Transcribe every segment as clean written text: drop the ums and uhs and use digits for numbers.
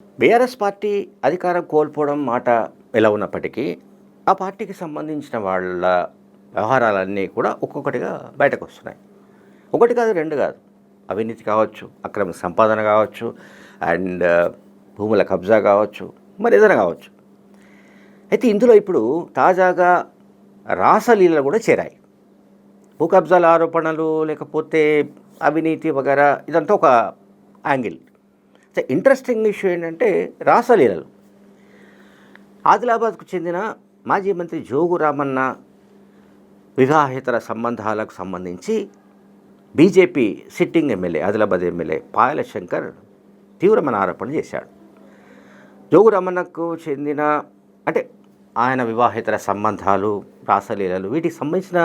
BRS party అధికారం కోల్పోవడం మాట ఎలా ఉన్నప్పటికీ, ఆ పార్టీకి సంబంధించిన వాళ్ళ వ్యవహారాలన్నీ కూడా ఒక్కొక్కటిగా బయటకొస్తున్నాయి. ఒకటి కాదు, 2 కాదు. అవినీతి కావచ్చు, అక్రమ సంపాదన కావచ్చు, అండ్ భూముల కబ్జా కావచ్చు, మరేదైనా కావచ్చు. అయితే ఇందులో ఇప్పుడు తాజాగా రాసలీలలు కూడా చేరాయి. భూ కబ్జాల ఆరోపణలు, లేకపోతే అవినీతి వగైరా ఇదంతా ఒక యాంగిల్. అయితే ఇంట్రెస్టింగ్ ఇష్యూ ఏంటంటే రాసలీలలు. ఆదిలాబాద్కు చెందిన మాజీ మంత్రి జోగు రామన్న వివాహేతర సంబంధాలకు సంబంధించి BJP sitting MLA, Adilabad MLA Payal Shankar తీవ్రమైన ఆరోపణలు చేశాడు. జోగు రామన్నకు చెందిన అంటే ఆయన వివాహేతర సంబంధాలు, రాసలీలలు, వీటికి సంబంధించిన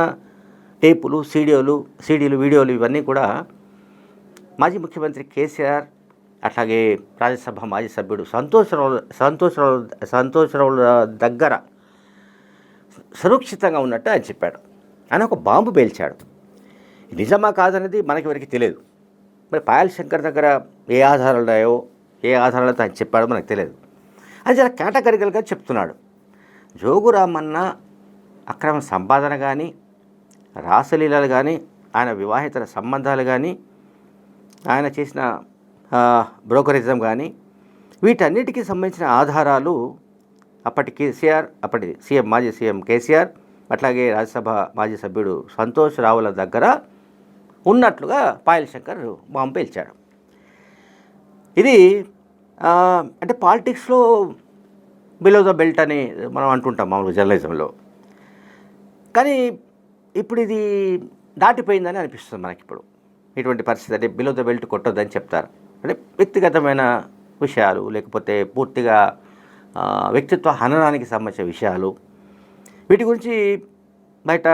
టేపులు, సీడీలు, వీడియోలు ఇవన్నీ కూడా మాజీ ముఖ్యమంత్రి కేసీఆర్, అట్లాగే రాజ్యసభ మాజీ సభ్యుడు సంతోషరావు దగ్గర సురక్షితంగా ఉన్నట్టు ఆయన చెప్పాడు. ఆయన ఒక బాంబు పేల్చాడు. నిజమా కాదనేది మనకి ఎవరికి తెలియదు. మరి పాయల్ శంకర్ దగ్గర ఏ ఆధారాలు ఉన్నాయో, ఏ ఆధారాలతో ఆయన చెప్పాడో మనకు తెలియదు. అది చాలా కేటగిరికల్గా చెప్తున్నాడు. జోగు రామన్న అక్రమ సంపాదన కానీ, రాసలీలలు కానీ, ఆయన వివాహేతర సంబంధాలు కానీ, ఆయన చేసిన బ్రోకరిజం కానీ, వీటన్నిటికీ సంబంధించిన ఆధారాలు అప్పటి మాజీ సీఎం కేసీఆర్, అట్లాగే రాజ్యసభ మాజీ సభ్యుడు సంతోష్ రావుల దగ్గర ఉన్నట్లుగా పాయల్ శంకర్ బాంబు పేల్చాడు. ఇది అంటే పాలిటిక్స్లో బిలో ద బెల్ట్ అని మనం అంటుంటాం మామూలుగా జర్నలిజంలో. కానీ ఇప్పుడు ఇది దాటిపోయిందని అనిపిస్తుంది మనకిప్పుడు. ఇటువంటి పరిస్థితి అంటే బిలో ద బెల్ట్ కొట్టొద్దని చెప్తారు. అంటే వ్యక్తిగతమైన విషయాలు, లేకపోతే పూర్తిగా వ్యక్తిత్వ హననానికి సంబంధించిన విషయాలు, వీటి గురించి బయట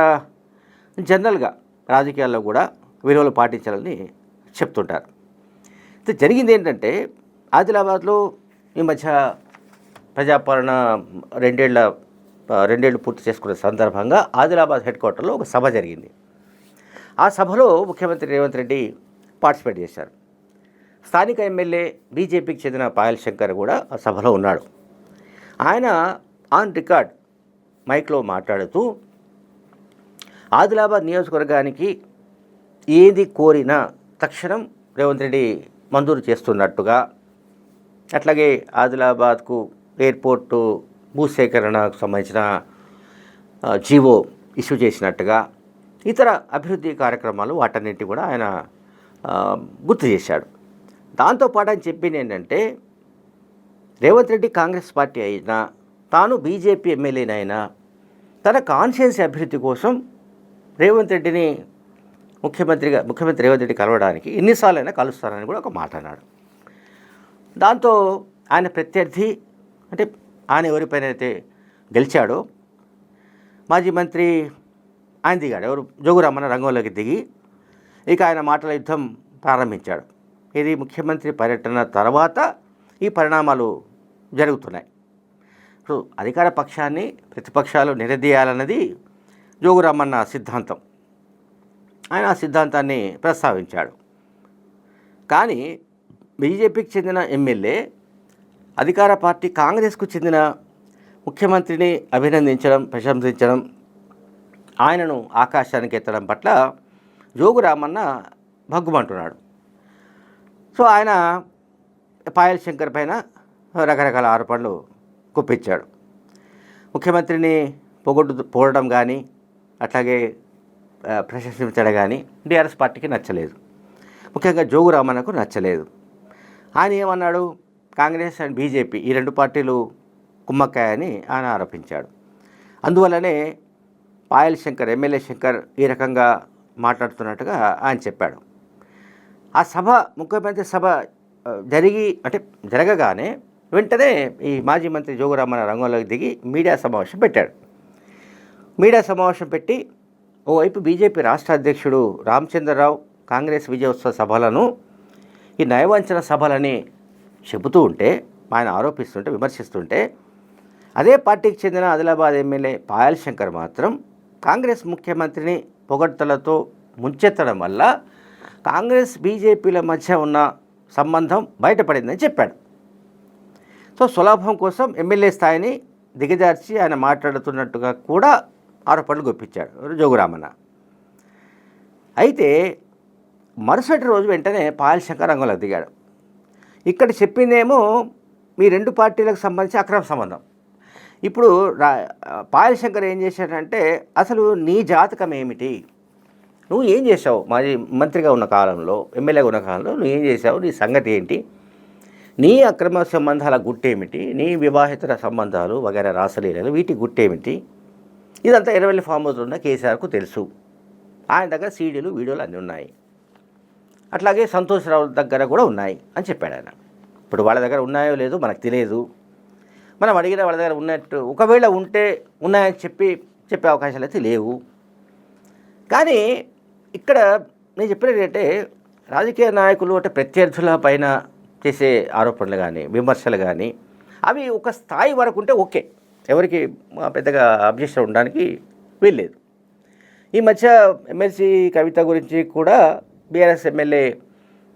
జనరల్గా రాజకీయాల్లో కూడా విలువలు పాటించాలని చెప్తుంటారు. అయితే జరిగింది ఏంటంటే, ఆదిలాబాద్లో ఈ మధ్య ప్రజాపాలన రెండేళ్ళు పూర్తి చేసుకునే సందర్భంగా ఆదిలాబాద్ హెడ్ క్వార్టర్లో ఒక సభ జరిగింది. ఆ సభలో ముఖ్యమంత్రి రేవంత్ రెడ్డి పార్టిసిపేట్ చేశారు. స్థానిక ఎమ్మెల్యే బీజేపీకి చెందిన పాయల్ శంకర్ కూడా ఆ సభలో ఉన్నాడు. ఆయన ఆన్ రికార్డ్ మైక్లో మాట్లాడుతూ ఆదిలాబాద్ నియోజకవర్గానికి ఏది కోరినా తక్షణం రేవంత్ రెడ్డి మంజూరు చేస్తున్నట్టుగా, అట్లాగే ఆదిలాబాద్కు ఎయిర్పోర్టు భూసేకరణకు సంబంధించిన జీవో ఇష్యూ చేసినట్టుగా, ఇతర అభివృద్ధి కార్యక్రమాలు వాటన్నింటి కూడా ఆయన గుర్తు చేశాడు. దాంతోపాటు ఆయన చెప్పింది ఏంటంటే, రేవంత్ రెడ్డి కాంగ్రెస్ పార్టీ అయినా, తాను బీజేపీ ఎమ్మెల్యేనైనా తన కాన్స్టిట్యుయెన్సీ అభివృద్ధి కోసం రేవంత్ రెడ్డిని ముఖ్యమంత్రి రేవంత్ రెడ్డి కలవడానికి ఎన్నిసార్లైనా కలుస్తారని కూడా ఒక మాట అన్నాడు. దాంతో ఆయన ప్రత్యర్థి అంటే ఆయన ఎవరిపైన అయితే గెలిచాడో మాజీ మంత్రి ఆయన దిగాడు. జోగు రామన్న రంగంలోకి దిగి ఇక ఆయన మాటల యుద్ధం ప్రారంభించాడు. ఇది ముఖ్యమంత్రి పర్యటన తర్వాత ఈ పరిణామాలు జరుగుతున్నాయి. సో అధికార పక్షాన్ని ప్రతిపక్షాలు నిలదీయాలన్నది జోగు రామన్న సిద్ధాంతం. ఆయన ఆ సిద్ధాంతాన్ని ప్రస్తావించాడు. కానీ బీజేపీకి చెందిన ఎమ్మెల్యే అధికార పార్టీ కాంగ్రెస్కు చెందిన ముఖ్యమంత్రిని అభినందించడం, ప్రశంసించడం, ఆయనను ఆకాశానికి ఎత్తడం పట్ల జోగు రామన్న భగ్గుమంటున్నాడు. సో ఆయన పాయల్ శంకర్ పైన రకరకాల ఆరోపణలు గుప్పించాడు. ముఖ్యమంత్రిని పొగడడం కానీ, అట్లాగే ప్రశంసించడం కానీ బీఆర్ఎస్ పార్టీకి నచ్చలేదు. ముఖ్యంగా జోగు రామన్నకు నచ్చలేదు. ఆయన ఏమన్నాడు, కాంగ్రెస్ అండ్ బీజేపీ ఈ 2 పార్టీలు కుమ్మక్కాయని ఆయన ఆరోపించాడు. అందువల్లనే పాయల్ శంకర్, ఎమ్మెల్యే శంకర్ ఈ రకంగా మాట్లాడుతున్నట్టుగా ఆయన చెప్పాడు. ఆ ముఖ్యమంత్రి సభ జరగగానే వెంటనే ఈ మాజీ మంత్రి జోగు రామన్న రంగంలోకి దిగి మీడియా సమావేశం పెట్టాడు. మీడియా సమావేశం పెట్టి ఓవైపు బీజేపీ రాష్ట్ర అధ్యక్షుడు రామచంద్రరావు కాంగ్రెస్ విజయోత్సవ సభలను ఈ నయవంచన సభలని చెబుతూ ఉంటే, ఆయన ఆరోపిస్తుంటే, విమర్శిస్తుంటే, అదే పార్టీకి చెందిన ఆదిలాబాద్ ఎమ్మెల్యే పాయల్ శంకర్ మాత్రం కాంగ్రెస్ ముఖ్యమంత్రిని పొగడ్తలతో ముంచెత్తడం వల్ల కాంగ్రెస్ బీజేపీల మధ్య ఉన్న సంబంధం బయటపడిందని చెప్పాడు. సో స్వలాభం కోసం ఎమ్మెల్యే స్థాయిని దిగజార్చి ఆయన మాట్లాడుతున్నట్టుగా కూడా ఆరోపణలు గుప్పించాడు జోగురామన్న. అయితే మరుసటి రోజు వెంటనే పాయల్ శంకర్ రంగంలోకి దిగాడు. ఇక్కడ చెప్పిందేమో మీ రెండు పార్టీలకు సంబంధించి అక్రమ సంబంధం. ఇప్పుడు పాయల్ శంకర్ ఏం చేశాడంటే, అసలు నీ జాతకం ఏమిటి, నువ్వు ఏం చేసావు మాజీ మంత్రిగా ఉన్న కాలంలో, ఎమ్మెల్యేగా ఉన్న కాలంలో నువ్వు ఏం చేసావు, నీ సంగతి ఏంటి, నీ అక్రమ సంబంధాల గుట్టేమిటి, నీ వివాహితర సంబంధాలు వగైరా రాసలీలలు వీటి గుట్టేమిటి, ఇదంతా ఎర్రవెల్లి ఫామ్ హౌస్లో ఉన్న కేసీఆర్కు తెలుసు. ఆయన దగ్గర సీడీలు వీడియోలు అన్నీ ఉన్నాయి, అట్లాగే సంతోష్ రావు దగ్గర కూడా ఉన్నాయి అని చెప్పాడు ఆయన. ఇప్పుడు వాళ్ళ దగ్గర ఉన్నాయో లేదో మనకు తెలియదు, మనం అడిగిన వాళ్ళ దగ్గర ఉన్నట్టు ఒకవేళ ఉంటే ఉన్నాయని చెప్పే అవకాశాలు అయితే లేవు. కానీ ఇక్కడ నేను చెప్పినది ఏంటంటే, రాజకీయ నాయకులు అంటే ప్రత్యర్థుల పైన చేసే ఆరోపణలు కానీ విమర్శలు కానీ అవి ఒక స్థాయి వరకు ఉంటే ఓకే, ఎవరికి పెద్దగా అబ్జెక్షన్ ఉండడానికి వీల్లేదు. ఈ మధ్య ఎమ్మెల్సీ కవిత గురించి కూడా బీఆర్ఎస్ ఎమ్మెల్యే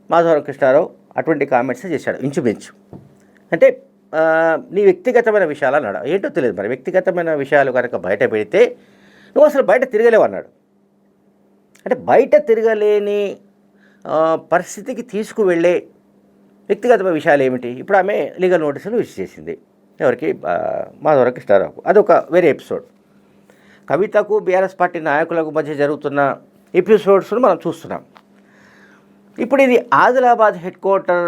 మాధవరం కృష్ణారావు అటువంటి కామెంట్స్ చేశాడు ఇంచుమించు. అంటే నీ వ్యక్తిగతమైన విషయాలు అన్నాడు, ఏంటో తెలియదు మరి. వ్యక్తిగతమైన విషయాలు కనుక బయట పెడితే నువ్వు అసలు బయట తిరగలేవు అన్నాడు. అంటే బయట తిరగలేని పరిస్థితికి తీసుకువెళ్ళే వ్యక్తిగతమైన విషయాలు ఏమిటి? ఇప్పుడు ఆమె లీగల్ నోటీసులు ఇష్యూ చేసింది ఎవరికి, మాధవరం కృష్ణారావుకు. అదొక వేరే ఎపిసోడ్. కవితకు బీఆర్ఎస్ పార్టీ నాయకులకు మధ్య జరుగుతున్న ఎపిసోడ్స్ను మనం చూస్తున్నాం. ఇప్పుడు ఇది ఆదిలాబాద్ హెడ్ క్వార్టర్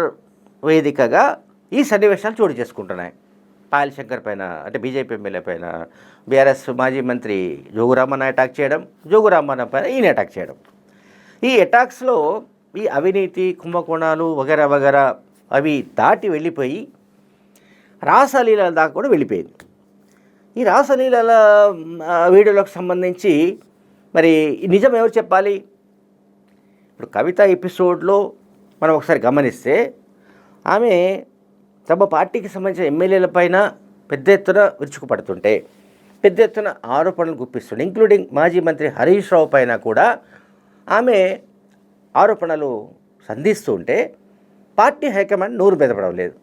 వేదికగా ఈ సన్నివేశాలు చోటు చేసుకుంటున్నాయి. పాయల్ శంకర్ పైన అంటే బీజేపీ ఎమ్మెల్యే పైన బీఆర్ఎస్ మాజీ మంత్రి జోగురామన్న అటాక్ చేయడం, జోగురామన్న పైన ఈయన అటాక్ చేయడం. ఈ అటాక్స్లో ఈ అవినీతి కుంభకోణాలు వగైరా వగైరా అవి దాటి వెళ్ళిపోయి రాసలీలల దాకా కూడా వెళ్ళిపోయింది. ఈ రాసలీలల వీడియోలకు సంబంధించి మరి నిజం ఎవరు చెప్పాలి? ఇప్పుడు కవిత ఎపిసోడ్లో మనం ఒకసారి గమనిస్తే ఆమె తమ పార్టీకి సంబంధించిన ఎమ్మెల్యేల పైన పెద్ద ఎత్తున విరుచుకుపడుతుంటే, పెద్ద ఎత్తున ఆరోపణలు గుప్పిస్తుండే, ఇంక్లూడింగ్ మాజీ మంత్రి హరీష్ రావు పైన కూడా ఆమె ఆరోపణలు సంధిస్తూ ఉంటే పార్టీ హైకమాండ్ నోరు బెదపడం లేదు.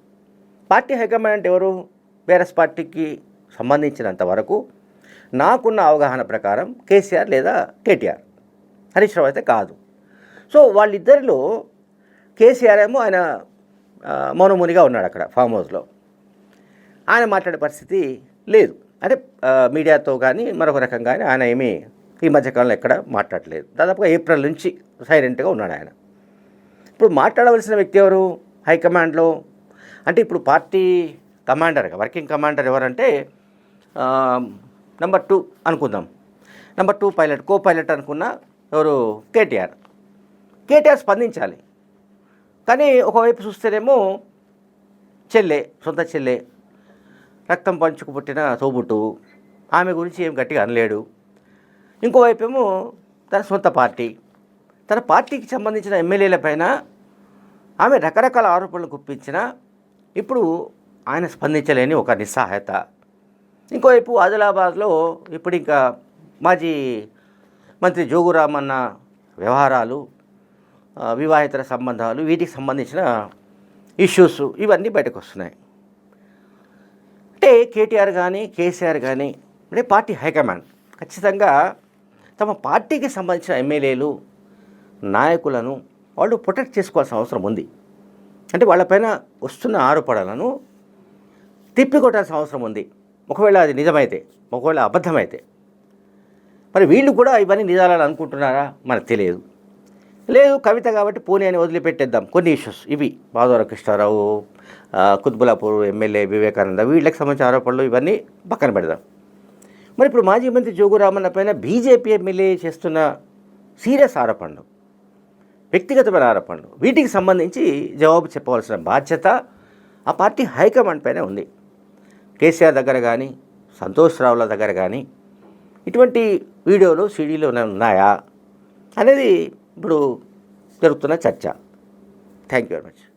పార్టీ హైకమాండ్ అంటే ఎవరు? బీఆర్ఎస్ పార్టీకి సంబంధించినంత వరకు నాకున్న అవగాహన ప్రకారం కేసీఆర్ లేదా కేటీఆర్, హరీష్ రావు అయితే కాదు. సో వాళ్ళిద్దరిలో కేసీఆర్ ఏమో ఆయన మౌనమునిగా ఉన్నాడు అక్కడ ఫామ్ హౌస్లో, ఆయన మాట్లాడే పరిస్థితి లేదు. అంటే మీడియాతో కానీ మరొక రకం కానీ ఆయన ఏమీ ఈ మధ్యకాలంలో ఎక్కడ మాట్లాడలేదు. దాదాపుగా ఏప్రిల్ నుంచి సైలెంట్గా ఉన్నాడు ఆయన. ఇప్పుడు మాట్లాడవలసిన వ్యక్తి ఎవరు హైకమాండ్లో? అంటే ఇప్పుడు పార్టీ కమాండర్గా వర్కింగ్ కమాండర్ ఎవరంటే నెంబర్ 2 అనుకుందాం, నెంబర్ 2 పైలట్, కో పైలట్ అనుకున్న ఎవరు? కేటీఆర్. కేటీఆర్ స్పందించాలి. కానీ ఒకవైపు చూస్తేనేమో చెల్లె, సొంత చెల్లె, రక్తం పంచుకు పుట్టిన తోబుట్టు, ఆమె గురించి ఏం గట్టిగా అనలేడు. ఇంకోవైపు ఏమో తన సొంత పార్టీ, తన పార్టీకి సంబంధించిన ఎమ్మెల్యేల పైన ఆమె రకరకాల ఆరోపణలు గుప్పించిన ఇప్పుడు ఆయన స్పందించలేని ఒక నిస్సహాయత. ఇంకోవైపు ఆదిలాబాద్లో ఇప్పుడు ఇంకా మాజీ మంత్రి జోగురామన్న వ్యవహారాలు, వివాహితర సంబంధాలు, వీటికి సంబంధించిన ఇష్యూస్ ఇవన్నీ బయటకు వస్తున్నాయి. అంటే కేటీఆర్ కానీ కేసీఆర్ కానీ అంటే పార్టీ హైకమాండ్ ఖచ్చితంగా తమ పార్టీకి సంబంధించిన ఎమ్మెల్యేలు నాయకులను వాళ్ళు ప్రొటెక్ట్ చేసుకోవాల్సిన అవసరం ఉంది. అంటే వాళ్ళపైన వస్తున్న ఆరోపణలను తిప్పికొట్టాల్సిన అవసరం ఉంది. ఒకవేళ అది నిజమైతే, ఒకవేళ అబద్ధమైతే మరి వీళ్ళు కూడా ఇవన్నీ నిజాలని అనుకుంటున్నారా మనకు తెలియదు. లేదు కవిత కాబట్టి పోనీ అని వదిలిపెట్టేద్దాం. కొన్ని ఇష్యూస్ ఇవి మాధవరం కృష్ణారావు, కుత్బులాపూర్ ఎమ్మెల్యే వివేకానంద, వీళ్ళకి సంబంధించిన ఆరోపణలు ఇవన్నీ పక్కన పెడదాం. మరి ఇప్పుడు మాజీ మంత్రి జోగురామన్న పైన బీజేపీ ఎమ్మెల్యే చేస్తున్న సీరియస్ ఆరోపణలు, వ్యక్తిగతమైన ఆరోపణలు, వీటికి సంబంధించి జవాబు చెప్పవలసిన బాధ్యత ఆ పార్టీ హైకమాండ్ పైనే ఉంది. కేసీఆర్ దగ్గర కానీ సంతోష్ రావుల దగ్గర కానీ ఇటువంటి వీడియోలు సీడీలు ఉన్నాయా అనేది ఇప్పుడు జరుగుతున్న చర్చ. Thank you very much.